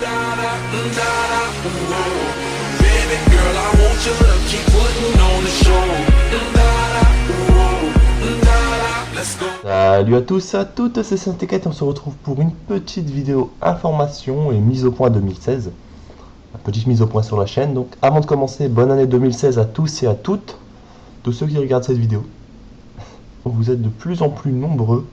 Baby girl, I want your love, keep putting on the show. Let's go. Salut à tous, à toutes, c'est Saint-Équette, on se retrouve pour une petite vidéo information et mise au point 2016. Une petite mise au point sur la chaîne. Donc avant de commencer, bonne année 2016 à tous et à toutes, tous ceux qui regardent cette vidéo. Vous êtes de plus en plus nombreux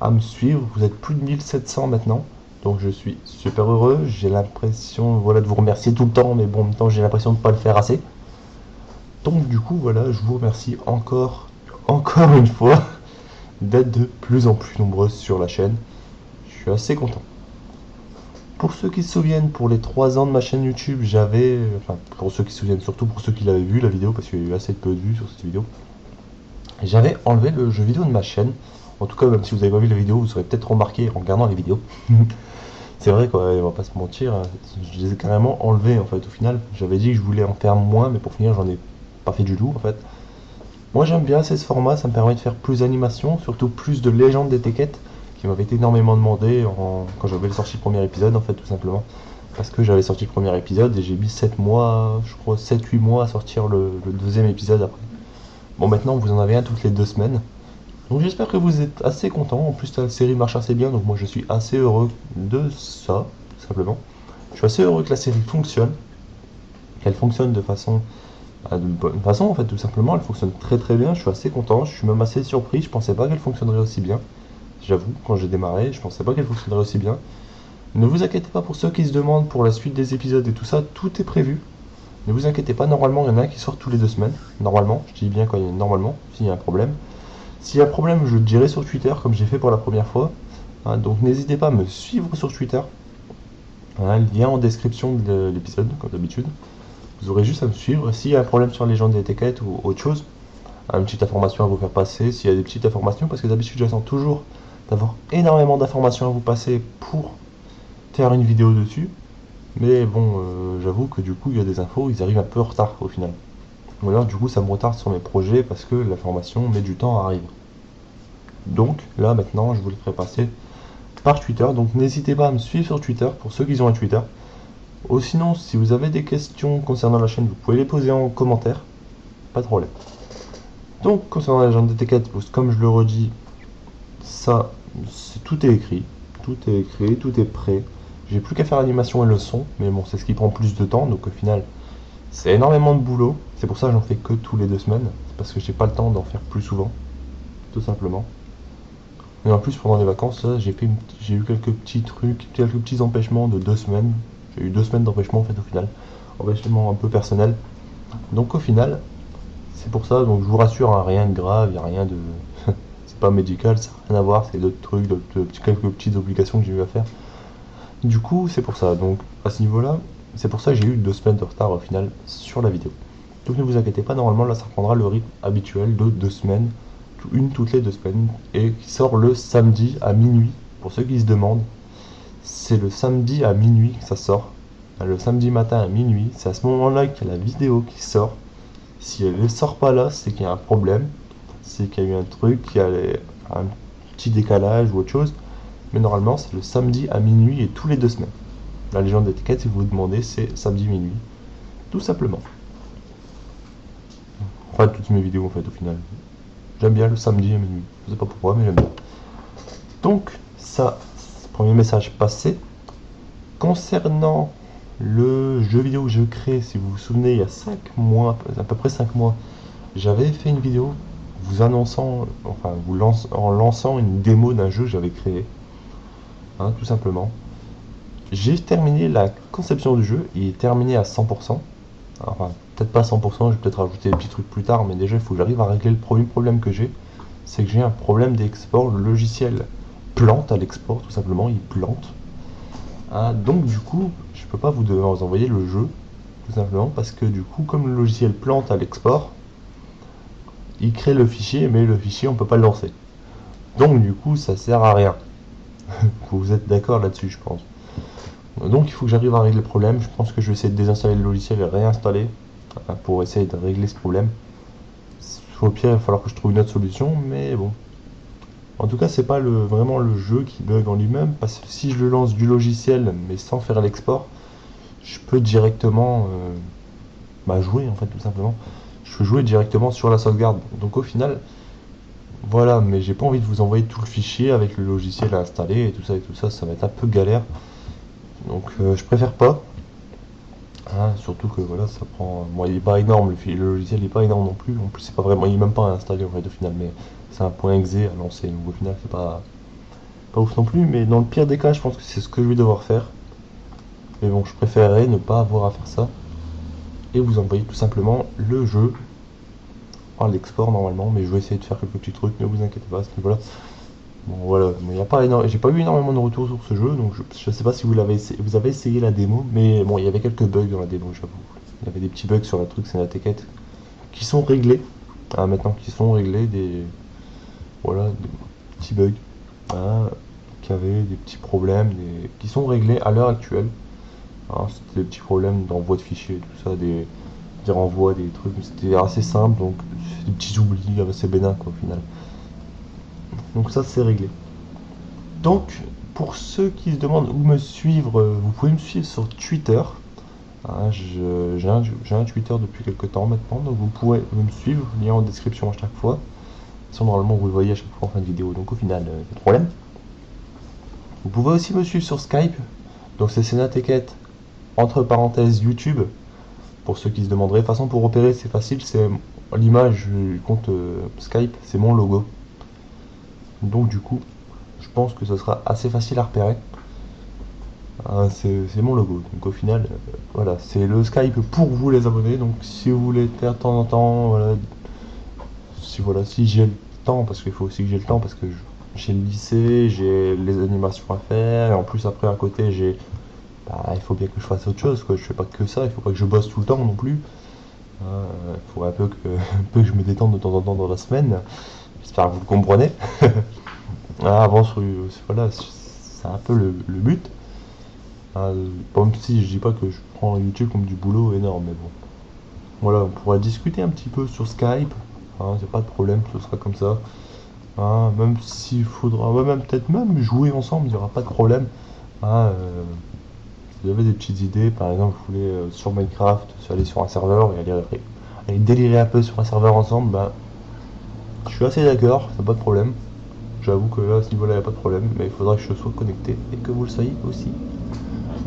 à me suivre, vous êtes plus de 1700 maintenant. Donc je suis super heureux, j'ai l'impression de vous remercier tout le temps, mais bon, en même temps j'ai l'impression de ne pas le faire assez. Donc du coup voilà, je vous remercie encore une fois d'être de plus en plus nombreux sur la chaîne. Je suis assez content. Pour ceux qui se souviennent, pour les 3 ans de ma chaîne YouTube, pour ceux qui se souviennent, surtout pour ceux qui l'avaient vu la vidéo, parce qu'il y a eu assez peu de vues sur cette vidéo, j'avais enlevé le jeu vidéo de ma chaîne. En tout cas, même si vous avez pas vu la vidéo, vous aurez peut-être remarqué en regardant les vidéos. C'est vrai quoi, on va pas se mentir, je les ai carrément enlevés en fait au final. J'avais dit que je voulais en faire moins, mais pour finir j'en ai pas fait du tout en fait. Moi j'aime bien ce format, ça me permet de faire plus d'animation, surtout plus de légendes des Tekkets, qui m'avaient été énormément demandé quand j'avais sorti le premier épisode en fait tout simplement. Parce que j'avais sorti le premier épisode et j'ai mis 7 mois, je crois 7-8 mois à sortir le deuxième épisode après. Bon maintenant vous en avez un toutes les 2 semaines. Donc j'espère que vous êtes assez contents, en plus la série marche assez bien, donc moi je suis assez heureux de ça, tout simplement. Je suis assez heureux que la série fonctionne, qu'elle fonctionne de façon en fait tout simplement, elle fonctionne très très bien, je suis assez content, je suis même assez surpris, je pensais pas qu'elle fonctionnerait aussi bien. J'avoue, quand j'ai démarré, je pensais pas qu'elle fonctionnerait aussi bien. Ne vous inquiétez pas pour ceux qui se demandent pour la suite des épisodes et tout ça, tout est prévu. Ne vous inquiétez pas, normalement il y en a un qui sort tous les 2 semaines, normalement, je dis bien quand il y a normalement, s'il y a un problème. S'il y a un problème, je le dirai sur Twitter, comme j'ai fait pour la première fois. Donc n'hésitez pas à me suivre sur Twitter. Le lien en description de l'épisode, comme d'habitude. Vous aurez juste à me suivre. S'il y a un problème sur les légendes des Tekkets ou autre chose, une petite information à vous faire passer. S'il y a des petites informations, parce que d'habitude j'attends toujours d'avoir énormément d'informations à vous passer pour faire une vidéo dessus. Mais bon, j'avoue que du coup, il y a des infos, ils arrivent un peu en retard au final. Ou alors du coup ça me retarde sur mes projets parce que l'information met du temps à arriver. Donc là maintenant je vous le ferai passer par Twitter, donc n'hésitez pas à me suivre sur Twitter pour ceux qui ont un Twitter. Ou sinon si vous avez des questions concernant la chaîne, vous pouvez les poser en commentaire, pas de problème. Donc concernant la légende des Tekkets, comme je le redis, ça tout est écrit, tout est prêt. J'ai plus qu'à faire l'animation et le son, mais bon c'est ce qui prend plus de temps, donc au final c'est énormément de boulot, c'est pour ça que j'en fais que tous les 2 semaines, c'est parce que j'ai pas le temps d'en faire plus souvent, tout simplement. Et en plus pendant les vacances, là, j'ai eu quelques petits trucs, quelques petits empêchements de 2 semaines. J'ai eu 2 semaines d'empêchement en fait au final, empêchement un peu personnel. Donc au final, c'est pour ça, donc je vous rassure, hein, rien de grave, il a rien de... c'est pas médical, ça n'a rien à voir, c'est d'autres trucs, quelques petites obligations que j'ai eu à faire. Du coup, c'est pour ça, donc à ce niveau-là, c'est pour ça que j'ai eu 2 semaines de retard au final sur la vidéo. Donc ne vous inquiétez pas, normalement là ça reprendra le rythme habituel de 2 semaines, une toutes les 2 semaines, et qui sort le samedi à minuit. Pour ceux qui se demandent, c'est le samedi à minuit que ça sort. Le samedi matin à minuit, c'est à ce moment-là qu'il y a la vidéo qui sort. Si elle ne sort pas là, c'est qu'il y a un problème, c'est qu'il y a eu un truc, qu'il y a un petit décalage ou autre chose. Mais normalement, c'est le samedi à minuit et tous les 2 semaines. La légende des Tekkets, si vous vous demandez, c'est samedi minuit. Tout simplement. Enfin, toutes mes vidéos en fait, au final. J'aime bien le samedi à minuit. Je sais pas pourquoi, mais j'aime bien. Donc, ça, c'est le premier message passé. Concernant le jeu vidéo que je crée, si vous vous souvenez, il y a 5 mois, à peu près 5 mois, j'avais fait une vidéo vous annonçant, en lançant une démo d'un jeu que j'avais créé. Tout simplement. J'ai terminé la conception du jeu, il est terminé à 100%. Enfin, peut-être pas 100%, je vais peut-être rajouter des petits trucs plus tard, mais déjà il faut que j'arrive à régler le premier problème que j'ai. C'est que j'ai un problème d'export, le logiciel plante à l'export, tout simplement, il plante. Donc du coup, je peux pas vous envoyer le jeu, tout simplement, parce que du coup, comme le logiciel plante à l'export, il crée le fichier, mais le fichier on peut pas le lancer. Donc du coup, ça sert à rien. Vous êtes d'accord là-dessus, je pense. Donc il faut que j'arrive à régler le problème. Je pense que je vais essayer de désinstaller le logiciel et réinstaller pour essayer de régler ce problème. Au pire, il va falloir que je trouve une autre solution, mais bon. En tout cas, c'est pas vraiment le jeu qui bug en lui-même, parce que si je le lance du logiciel, mais sans faire l'export, je peux directement jouer, en fait, tout simplement. Je peux jouer directement sur la sauvegarde. Donc au final, voilà, mais j'ai pas envie de vous envoyer tout le fichier avec le logiciel à installer et tout ça, ça va être un peu galère. Donc je préfère pas. Hein, surtout que voilà, ça prend. Bon, il est pas énorme, le logiciel il est pas énorme non plus. En plus, c'est pas vraiment, il est même pas installé en fait au final, mais c'est un point .exe à lancer. Donc au final, c'est pas ouf non plus. Mais dans le pire des cas, je pense que c'est ce que je vais devoir faire. Mais bon, je préférerais ne pas avoir à faire ça et vous envoyer tout simplement le jeu par l'export normalement. Mais je vais essayer de faire quelques petits trucs. Ne vous inquiétez pas à ce niveau-là. Bon voilà, il y a pas j'ai pas eu énormément de retours sur ce jeu, donc je sais pas si vous avez essayé la démo, mais bon, il y avait quelques bugs dans la démo, j'avoue. Il y avait des petits bugs sur le truc, c'est la Tekkit, qui sont réglés, maintenant qui sont réglés, voilà, des petits bugs, qui avaient des petits problèmes, qui sont réglés à l'heure actuelle. C'était des petits problèmes d'envoi de fichiers, tout ça, des renvois, des trucs, mais c'était assez simple, donc c'est des petits oublis assez bénins quoi au final. Donc ça c'est réglé. Donc pour ceux qui se demandent où me suivre, vous pouvez me suivre sur Twitter. J'ai un Twitter depuis quelques temps maintenant, donc vous pourrez me suivre, lien en description à chaque fois. Sinon normalement vous le voyez à chaque fois en fin de vidéo, donc au final, pas de problème. Vous pouvez aussi me suivre sur Skype, donc c'est Sénatekhet, entre parenthèses YouTube, pour ceux qui se demanderaient. De toute façon pour repérer c'est facile, c'est l'image du compte Skype, c'est mon logo. Donc du coup, je pense que ce sera assez facile à repérer. C'est mon logo. Donc au final, voilà, c'est le Skype pour vous les abonnés. Donc si vous voulez faire de temps en temps, si j'ai le temps, parce qu'il faut aussi que j'ai le temps, parce que j'ai le lycée, j'ai les animations à faire, et en plus après à côté il faut bien que je fasse autre chose, quoi. Je fais pas que ça, il faut pas que je bosse tout le temps non plus. Il faut un peu que je me détende de temps en temps dans la semaine. J'espère que vous le comprenez. Avant, voilà, c'est un peu le but. Même si je dis pas que je prends YouTube comme du boulot énorme, mais bon. Voilà, on pourra discuter un petit peu sur Skype. C'est pas de problème, ce sera comme ça. Même s'il faudra, peut-être même jouer ensemble, il n'y aura pas de problème. Si vous avez des petites idées, par exemple, vous voulez sur Minecraft, aller sur un serveur et aller délirer un peu sur un serveur ensemble, je suis assez d'accord, c'est pas de problème. J'avoue que là, à ce niveau-là, il n'y a pas de problème, mais il faudra que je sois connecté et que vous le soyez aussi.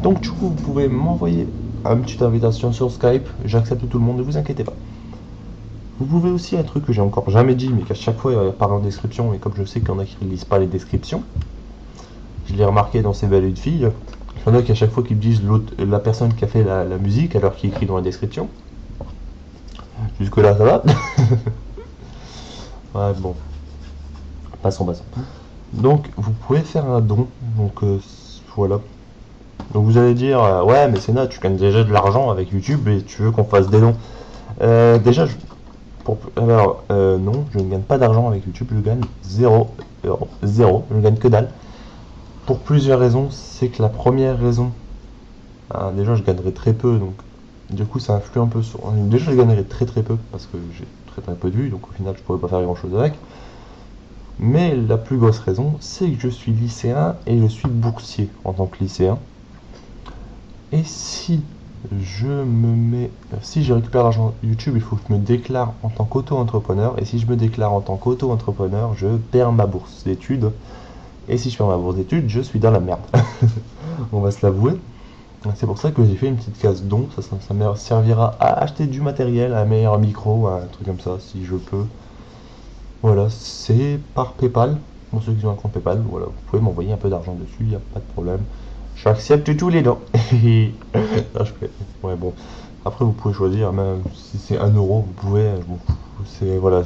Donc, du coup, vous pouvez m'envoyer une petite invitation sur Skype. J'accepte tout le monde, ne vous inquiétez pas. Vous pouvez aussi, un truc que j'ai encore jamais dit, mais qu'à chaque fois il apparaît en description, et comme je sais qu'il y en a qui ne lisent pas les descriptions, je l'ai remarqué dans ces belles de filles. Il y en a qui, à chaque fois, qui me disent la personne qui a fait la musique, alors qu'il est écrit dans la description. Jusque-là, ça va. Ouais, bon. Passons. Donc, vous pouvez faire un don. Donc, voilà. Donc, vous allez dire, ouais, mais Sénat, tu gagnes déjà de l'argent avec YouTube et tu veux qu'on fasse des dons. Déjà, non, je ne gagne pas d'argent avec YouTube. Je gagne 0 euros. 0. Je ne gagne que dalle. Pour plusieurs raisons. C'est que la première raison, déjà, je gagnerai très peu. Donc, du coup, ça influe un peu sur. Déjà, je gagnerai très peu parce que j'ai très peu de vues. Donc, au final, je pourrais pas faire grand chose avec. Mais la plus grosse raison, c'est que je suis lycéen et je suis boursier en tant que lycéen. Et si je récupère l'argent YouTube, il faut que je me déclare en tant qu'auto-entrepreneur. Et si je me déclare en tant qu'auto-entrepreneur, je perds ma bourse d'études. Et si je perds ma bourse d'études, je suis dans la merde. On va se l'avouer. C'est pour ça que j'ai fait une petite case don. Ça me servira à acheter du matériel, un meilleur micro, un truc comme ça, si je peux. Voilà, c'est par PayPal. Pour ceux qui ont un compte PayPal, voilà, vous pouvez m'envoyer un peu d'argent dessus, il n'y a pas de problème. J'accepte tous les dons. Ouais, bon. Après, vous pouvez choisir, même si c'est 1 euro, vous pouvez. Voilà.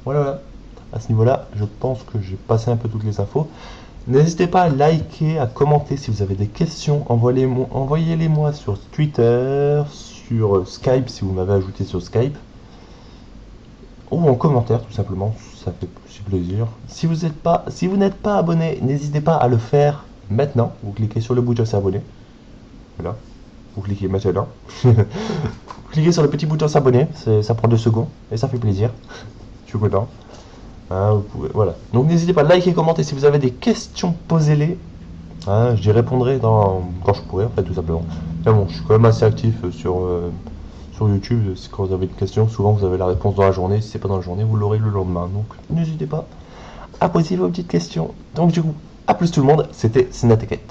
Voilà. À ce niveau-là, je pense que j'ai passé un peu toutes les infos. N'hésitez pas à liker, à commenter si vous avez des questions. Envoyez-les-moi sur Twitter, sur Skype si vous m'avez ajouté sur Skype. Ou en commentaire tout simplement, ça fait aussi plaisir. Si vous n'êtes pas abonné, n'hésitez pas à le faire maintenant. Vous cliquez sur le bouton s'abonner. Voilà. Vous cliquez maintenant. Vous cliquez sur le petit bouton s'abonner, ça prend 2 secondes et ça fait plaisir. Je suis content. Hein, vous pouvez, voilà. Donc n'hésitez pas à liker, commenter si vous avez des questions, posez-les. Hein, j'y répondrai quand je pourrai, en fait, tout simplement. Mais bon, je suis quand même assez actif sur YouTube. Quand vous avez une question, souvent vous avez la réponse dans la journée. Si c'est pas dans la journée, vous l'aurez le lendemain. Donc n'hésitez pas à poser vos petites questions. Donc du coup, à plus tout le monde, c'était Synateket.